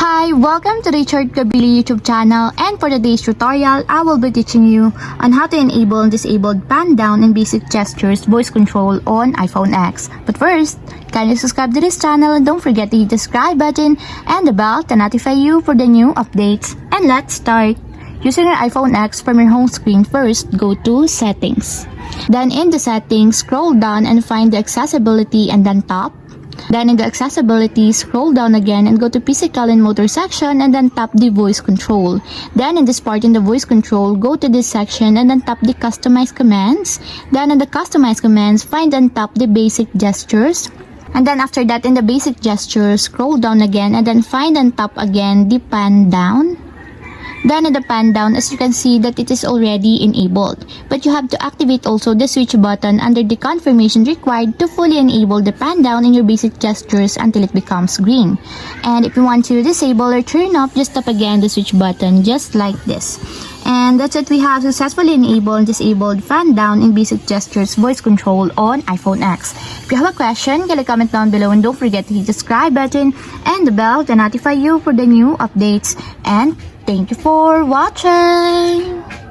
Hi, welcome to the Richard Kabili YouTube channel, and for today's tutorial, I will be teaching you on how to enable and disable pan down and basic gestures voice control on iPhone X. But first, kindly subscribe to this channel and don't forget to hit the subscribe button and the bell to notify you for the new updates. And let's start. Using your iPhone X from your home screen, first go to Settings. Then in the Settings, scroll down and find the Accessibility and then Tap. Then in the Accessibility, scroll down again and go to Physical and Motor section and then tap the Voice Control. Then in this part in the Voice Control, go to this section and then tap the Customize Commands. Then in the Customize Commands, find and tap the Basic Gestures. And then after that, in the Basic Gestures, scroll down again and then find and tap again the Pan Down. Then in the pan down, as you can see that it is already enabled. But you have to activate also the switch button under the confirmation required to fully enable the pan down in your basic gestures until it becomes green. And if you want to disable or turn off, just tap again the switch button just like this. And that's it, we have successfully enabled and disabled fan down in basic gestures voice control on iPhone X. If you have a question, can comment down below and don't forget to hit the subscribe button and the bell to notify you for the new updates. And thank you for watching!